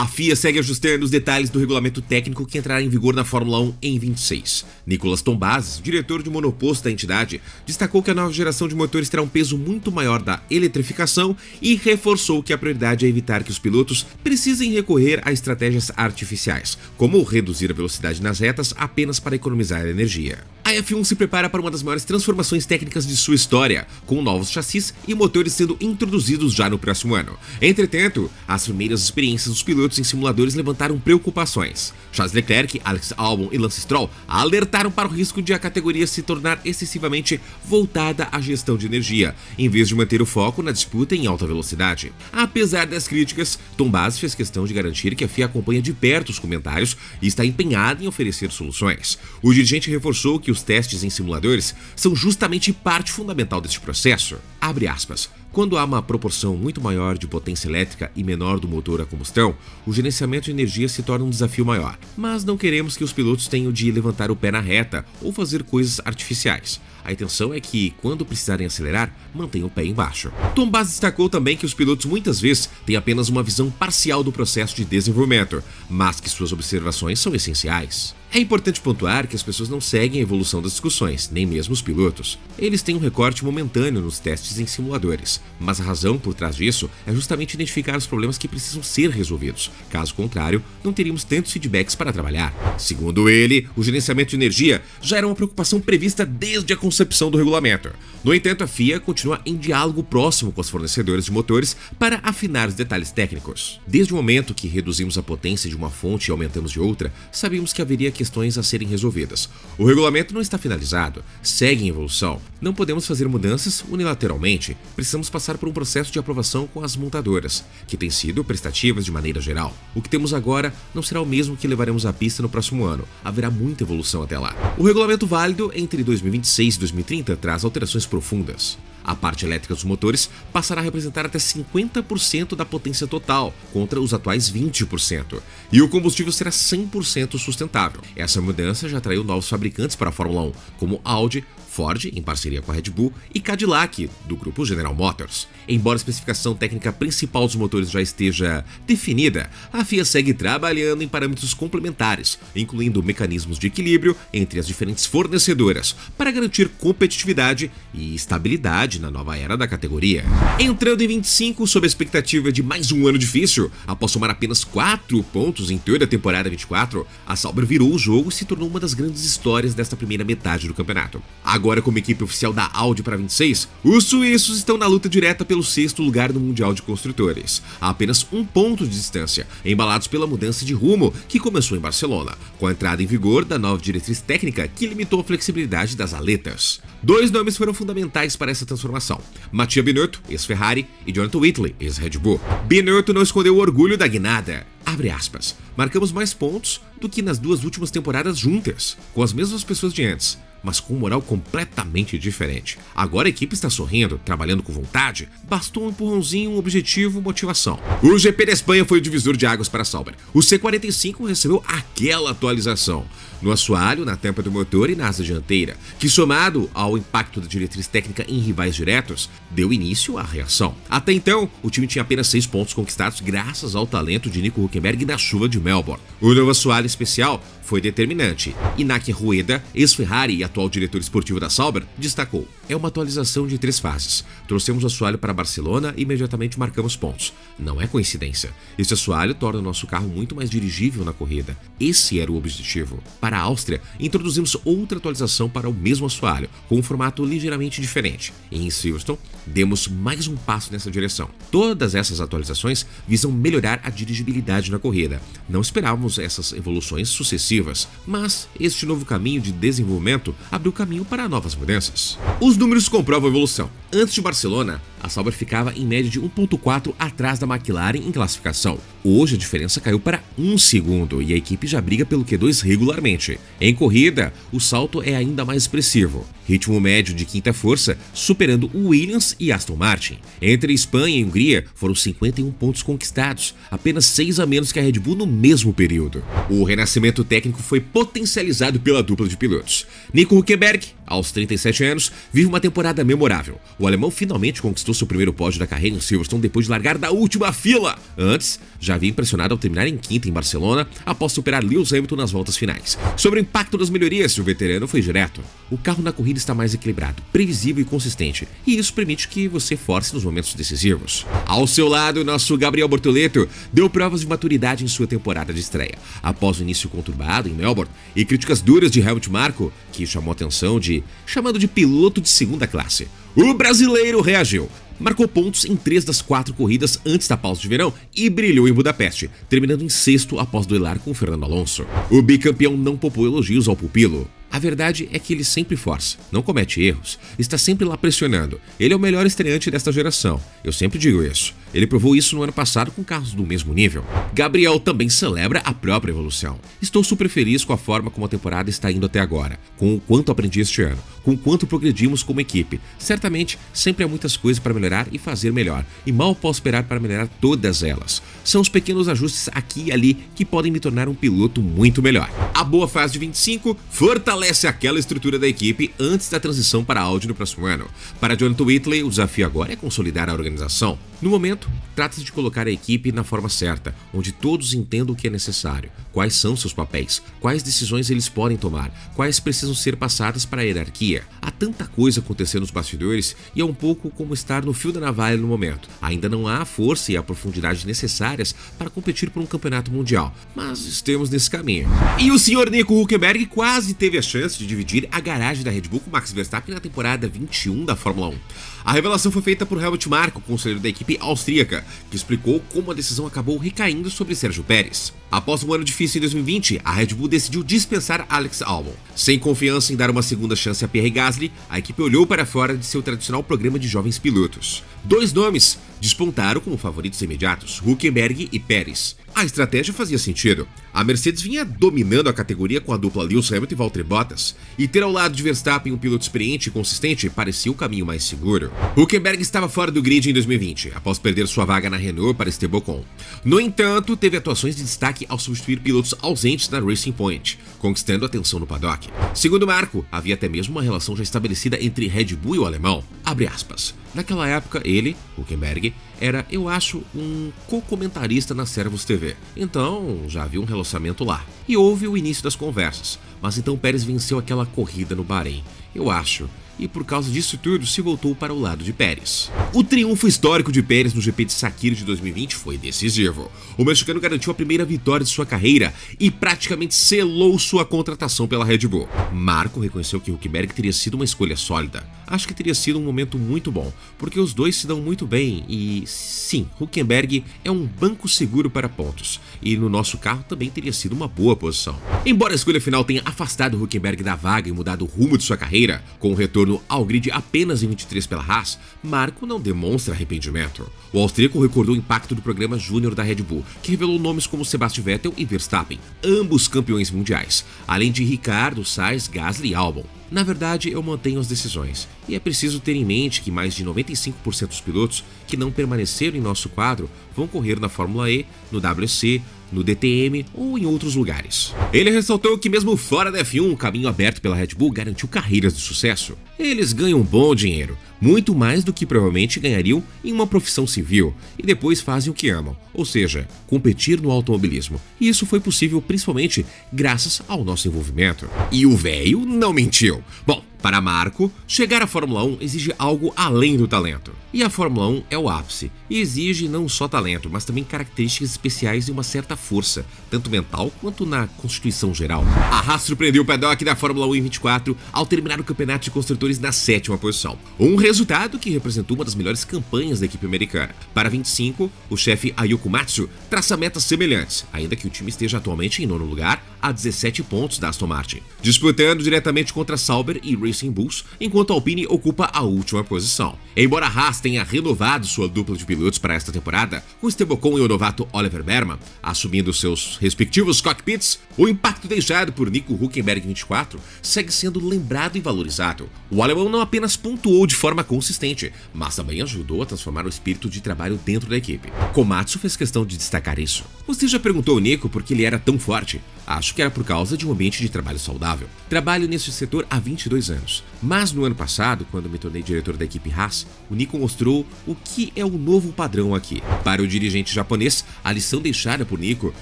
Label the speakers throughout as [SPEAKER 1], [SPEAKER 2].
[SPEAKER 1] A FIA segue ajustando os detalhes do regulamento técnico que entrará em vigor na Fórmula 1 em 26. Nicolas Tombazis, diretor de monoposto da entidade, destacou que a nova geração de motores terá um peso muito maior da eletrificação e reforçou que a prioridade é evitar que os pilotos precisem recorrer a estratégias artificiais, como reduzir a velocidade nas retas apenas para economizar energia. A F1 se prepara para uma das maiores transformações técnicas de sua história, com novos chassis e motores sendo introduzidos já no próximo ano. Entretanto, as primeiras experiências dos pilotos em simuladores levantaram preocupações. Charles Leclerc, Alex Albon e Lance Stroll alertaram para o risco de a categoria se tornar excessivamente voltada à gestão de energia, em vez de manter o foco na disputa em alta velocidade. Apesar das críticas, Tombazis fez questão de garantir que a FIA acompanha de perto os comentários e está empenhada em oferecer soluções. O dirigente reforçou que os testes em simuladores são justamente parte fundamental deste processo. Abre aspas. Quando há uma proporção muito maior de potência elétrica e menor do motor a combustão, o gerenciamento de energia se torna um desafio maior. Mas não queremos que os pilotos tenham de levantar o pé na reta ou fazer coisas artificiais. A intenção é que, quando precisarem acelerar, mantenham o pé embaixo. Tombazis destacou também que os pilotos muitas vezes têm apenas uma visão parcial do processo de desenvolvimento, mas que suas observações são essenciais. É importante pontuar que as pessoas não seguem a evolução das discussões, nem mesmo os pilotos. Eles têm um recorte momentâneo nos testes em simuladores, mas a razão por trás disso é justamente identificar os problemas que precisam ser resolvidos. Caso contrário, não teríamos tantos feedbacks para trabalhar. Segundo ele, o gerenciamento de energia já era uma preocupação prevista desde a concepção do regulamento. No entanto, a FIA continua em diálogo próximo com os fornecedores de motores para afinar os detalhes técnicos. Desde o momento que reduzimos a potência de uma fonte e aumentamos de outra, sabíamos que haveria questões a serem resolvidas. O regulamento não está finalizado, segue em evolução. Não podemos fazer mudanças unilateralmente, precisamos passar por um processo de aprovação com as montadoras, que têm sido prestativas de maneira geral. O que temos agora não será o mesmo que levaremos à pista no próximo ano, haverá muita evolução até lá. O regulamento válido entre 2026 e 2030 traz alterações profundas. A parte elétrica dos motores passará a representar até 50% da potência total, contra os atuais 20%. E o combustível será 100% sustentável. Essa mudança já atraiu novos fabricantes para a Fórmula 1, como Audi, Ford, em parceria com a Red Bull, e Cadillac, do grupo General Motors. Embora a especificação técnica principal dos motores já esteja definida, a FIA segue trabalhando em parâmetros complementares, incluindo mecanismos de equilíbrio entre as diferentes fornecedoras, para garantir competitividade e estabilidade na nova era da categoria. Entrando em 25, sob a expectativa de mais um ano difícil, após somar apenas 4 pontos em toda a temporada 24, a Sauber virou o jogo e se tornou uma das grandes histórias desta primeira metade do campeonato. Agora, como equipe oficial da Audi para 26, os suíços estão na luta direta pelo 6º lugar no Mundial de Construtores, a apenas 1 ponto de distância, embalados pela mudança de rumo que começou em Barcelona, com a entrada em vigor da nova diretriz técnica que limitou a flexibilidade das aletas. 2 nomes foram fundamentais para essa transformação: Mattia Binotto, ex-Ferrari, e Jonathan Whitley, ex-Red Bull. Binotto não escondeu o orgulho da guinada. Abre aspas. Marcamos mais pontos do que nas 2 últimas temporadas juntas, com as mesmas pessoas de antes, mas com um moral completamente diferente. Agora a equipe está sorrindo, trabalhando com vontade, bastou um empurrãozinho, um objetivo, motivação. O GP da Espanha foi o divisor de águas para a Sauber. O C45 recebeu aquela atualização no assoalho, na tampa do motor e na asa dianteira, que, somado ao impacto da diretriz técnica em rivais diretos, deu início à reação. Até então, o time tinha apenas 6 pontos conquistados graças ao talento de Nico Hülkenberg na chuva de Melbourne. O novo assoalho especial foi determinante. Iñaki Rueda, ex-Ferrari e atual diretor esportivo da Sauber, destacou: é uma atualização de 3 fases. Trouxemos o assoalho para Barcelona e imediatamente marcamos pontos. Não é coincidência. Esse assoalho torna o nosso carro muito mais dirigível na corrida. Esse era o objetivo. Para a Áustria, introduzimos outra atualização para o mesmo assoalho, com um formato ligeiramente diferente. E em Silverstone, demos mais um passo nessa direção. Todas essas atualizações visam melhorar a dirigibilidade na corrida. Não esperávamos essas evoluções sucessivas, mas este novo caminho de desenvolvimento abriu caminho para novas mudanças. Os números comprovam a evolução. Antes de Barcelona, a Sauber ficava em média de 1,4 atrás da McLaren em classificação. Hoje a diferença caiu para 1 segundo e a equipe já briga pelo Q2 regularmente. Em corrida, o salto é ainda mais expressivo. Ritmo médio de quinta força, superando o Williams e Aston Martin. Entre Espanha e Hungria, foram 51 pontos conquistados, apenas 6 a menos que a Red Bull no mesmo período. O renascimento técnico foi potencializado pela dupla de pilotos. Nico Hülkenberg, aos 37 anos, vive uma temporada memorável. O alemão finalmente conquistou seu primeiro pódio da carreira em Silverstone depois de largar da última fila. Antes, já havia impressionado ao terminar em quinta em Barcelona, após superar Lewis Hamilton nas voltas finais. Sobre o impacto das melhorias, o veterano foi direto. O carro na corrida está mais equilibrado, previsível e consistente, e isso permite que você force nos momentos decisivos. Ao seu lado, nosso Gabriel Bortoleto deu provas de maturidade em sua temporada de estreia. Após o início conturbado em Melbourne e críticas duras de Helmut Marko, que chamou a atenção chamando de piloto de segunda classe, o brasileiro reagiu. Marcou pontos em 3 das 4 corridas antes da pausa de verão e brilhou em Budapeste, terminando em 6º após duelar com Fernando Alonso. O bicampeão não poupou elogios ao pupilo. A verdade é que ele sempre força, não comete erros, está sempre lá pressionando. Ele é o melhor estreante desta geração, eu sempre digo isso. Ele provou isso no ano passado com carros do mesmo nível. Gabriel também celebra a própria evolução. Estou super feliz com a forma como a temporada está indo até agora, com o quanto aprendi este ano, com o quanto progredimos como equipe. Certamente, sempre há muitas coisas para melhorar e fazer melhor, e mal posso esperar para melhorar todas elas. São os pequenos ajustes aqui e ali que podem me tornar um piloto muito melhor. A boa fase de 25 fortalece aquela estrutura da equipe antes da transição para a Audi no próximo ano. Para Jonathan Whitley, o desafio agora é consolidar a organização. No momento, trata-se de colocar a equipe na forma certa, onde todos entendam o que é necessário, quais são seus papéis, quais decisões eles podem tomar, quais precisam ser passadas para a hierarquia. Há tanta coisa acontecendo nos bastidores e é um pouco como estar no fio da navalha no momento. Ainda não há a força e a profundidade necessárias para competir por um campeonato mundial, mas estamos nesse caminho. E o senhor Nico Hülkenberg quase teve a chance de dividir a garagem da Red Bull com Max Verstappen na temporada 21 da Fórmula 1. A revelação foi feita por Helmut Marko, conselheiro da equipe austríaca, que explicou como a decisão acabou recaindo sobre Sérgio Pérez. Após um ano difícil em 2020, a Red Bull decidiu dispensar Alex Albon. Sem confiança em dar uma segunda chance a Pierre Gasly, a equipe olhou para fora de seu tradicional programa de jovens pilotos. 2 nomes despontaram como favoritos imediatos, Hülkenberg e Pérez. A estratégia fazia sentido. A Mercedes vinha dominando a categoria com a dupla Lewis Hamilton e Valtteri Bottas, e ter ao lado de Verstappen um piloto experiente e consistente parecia o caminho mais seguro. Hülkenberg estava fora do grid em 2020, após perder sua vaga na Renault para Esteban Ocon. No entanto, teve atuações de destaque ao substituir pilotos ausentes na Racing Point, conquistando atenção no paddock. Segundo Marko, havia até mesmo uma relação já estabelecida entre Red Bull e o alemão. Abre aspas. Naquela época, ele, Hülkenberg, era, eu acho, um co-comentarista na Servus TV. Então, já havia um relacionamento lá. E houve o início das conversas. Mas então Pérez venceu aquela corrida no Bahrein, eu acho. E por causa disso tudo, se voltou para o lado de Pérez. O triunfo histórico de Pérez no GP de Sakir de 2020 foi decisivo. O mexicano garantiu a primeira vitória de sua carreira e praticamente selou sua contratação pela Red Bull. Marko reconheceu que Hülkenberg teria sido uma escolha sólida. Acho que teria sido um momento muito bom, porque os dois se dão muito bem e, sim, Hülkenberg é um banco seguro para pontos. E no nosso carro também teria sido uma boa posição. Embora a escolha final tenha afastado Hülkenberg da vaga e mudado o rumo de sua carreira, com o retorno ao grid apenas em 23 pela Haas, Marko não demonstra arrependimento. O austríaco recordou o impacto do programa Júnior da Red Bull, que revelou nomes como Sebastian Vettel e Verstappen, ambos campeões mundiais, além de Ricciardo, Sainz, Gasly e Albon. Na verdade, eu mantenho as decisões, e é preciso ter em mente que mais de 95% dos pilotos que não permaneceram em nosso quadro vão correr na Fórmula E, no WEC, no DTM ou em outros lugares. Ele ressaltou que mesmo fora da F1, o caminho aberto pela Red Bull garantiu carreiras de sucesso. Eles ganham bom dinheiro, muito mais do que provavelmente ganhariam em uma profissão civil, e depois fazem o que amam, ou seja, competir no automobilismo. E isso foi possível principalmente graças ao nosso envolvimento. E o velho não mentiu. Bom, para Marko, chegar à Fórmula 1 exige algo além do talento. E a Fórmula 1 é o ápice, e exige não só talento, mas também características especiais e uma certa força, tanto mental quanto na constituição geral. A Haas surpreendeu o paddock da Fórmula 1 em 24 ao terminar o campeonato de construtores na 7ª posição. Um resultado que representou uma das melhores campanhas da equipe americana. Para 25, o chefe Ayuko Matsu traça metas semelhantes, ainda que o time esteja atualmente em 9º lugar, a 17 pontos da Aston Martin, disputando diretamente contra Sauber e Racing Bulls, enquanto a Alpine ocupa a última posição. Embora a Haas tenha renovado sua dupla de pilotos para esta temporada, com Esteban Ocon e o novato Oliver Berman assumindo seus respectivos cockpits, o impacto deixado por Nico Hülkenberg em 24 segue sendo lembrado e valorizado. O alemão não apenas pontuou de forma consistente, mas também ajudou a transformar o espírito de trabalho dentro da equipe. Komatsu fez questão de destacar isso. Você já perguntou ao Nico por que ele era tão forte? Acho que era por causa de um ambiente de trabalho saudável. Trabalho nesse setor há 22 anos. anos. Mas no ano passado, quando me tornei diretor da equipe Haas, o Nico mostrou o que é o novo padrão aqui. Para o dirigente japonês, a lição deixada por Nico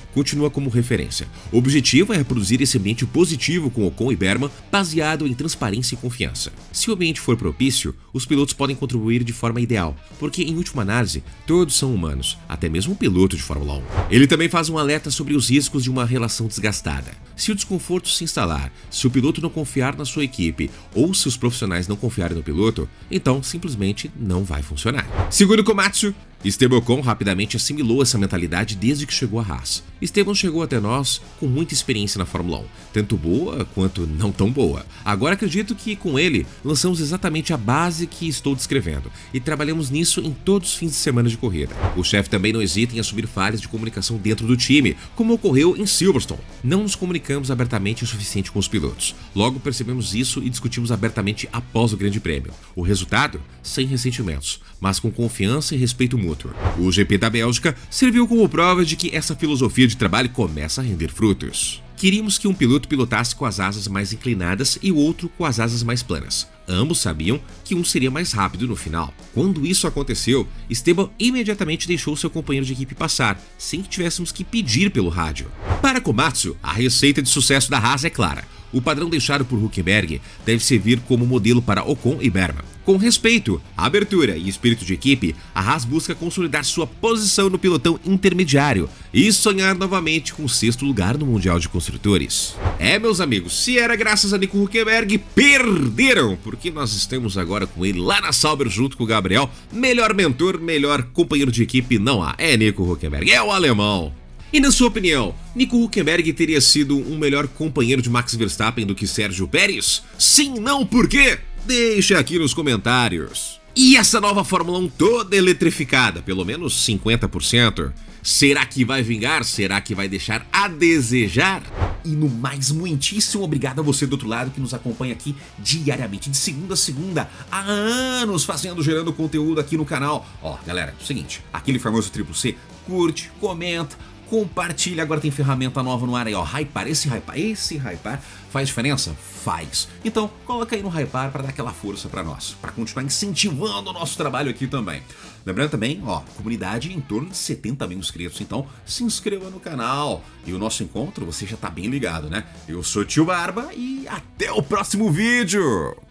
[SPEAKER 1] continua como referência. O objetivo é reproduzir esse ambiente positivo com Ocon e Berman, baseado em transparência e confiança. Se o ambiente for propício, os pilotos podem contribuir de forma ideal, porque em última análise, todos são humanos, até mesmo um piloto de Fórmula 1. Ele também faz um alerta sobre os riscos de uma relação desgastada. Se o desconforto se instalar, se o piloto não confiar na sua equipe ou se os profissionais não confiarem no piloto, então simplesmente não vai funcionar. Segundo Komatsu, Esteban Ocon rapidamente assimilou essa mentalidade desde que chegou à Haas. Esteban chegou até nós com muita experiência na Fórmula 1, tanto boa quanto não tão boa. Agora acredito que com ele lançamos exatamente a base que estou descrevendo e trabalhamos nisso em todos os fins de semana de corrida. O chefe também não hesita em assumir falhas de comunicação dentro do time, como ocorreu em Silverstone. Não nos comunicamos abertamente o suficiente com os pilotos. Logo percebemos isso e discutimos abertamente após o Grande Prêmio. O resultado? Sem ressentimentos, mas com confiança e respeito mútuo. O GP da Bélgica serviu como prova de que essa filosofia de trabalho começa a render frutos. Queríamos que um piloto pilotasse com as asas mais inclinadas e o outro com as asas mais planas. Ambos sabiam que um seria mais rápido no final. Quando isso aconteceu, Esteban imediatamente deixou seu companheiro de equipe passar, sem que tivéssemos que pedir pelo rádio. Para Komatsu, a receita de sucesso da Haas é clara. O padrão deixado por Hülkenberg deve servir como modelo para Ocon e Berman. Com respeito, abertura e espírito de equipe, a Haas busca consolidar sua posição no pelotão intermediário e sonhar novamente com o 6º lugar no Mundial de Construtores. Meus amigos, se era graças a Nico Hülkenberg, perderam, porque nós estamos agora com ele lá na Sauber junto com o Gabriel. Melhor mentor, melhor companheiro de equipe não há, é Nico Hülkenberg, é o alemão. E na sua opinião, Nico Hülkenberg teria sido um melhor companheiro de Max Verstappen do que Sérgio Pérez? Sim, não, por quê? Deixe aqui nos comentários. E essa nova Fórmula 1 toda eletrificada, pelo menos 50%, será que vai vingar? Será que vai deixar a desejar? E no mais, muitíssimo obrigado a você do outro lado que nos acompanha aqui diariamente, de segunda a segunda, há anos gerando conteúdo aqui no canal. Galera, é o seguinte, aquele famoso triplo C, curte, comenta, compartilha, agora tem ferramenta nova no ar aí, Hypar, esse Hypar faz diferença? Faz. Então, coloca aí no Hypar para dar aquela força para nós, para continuar incentivando o nosso trabalho aqui também. Lembrando também, comunidade em torno de 70 mil inscritos, então se inscreva no canal. E o nosso encontro, você já tá bem ligado, né? Eu sou o Tio Barba e até o próximo vídeo!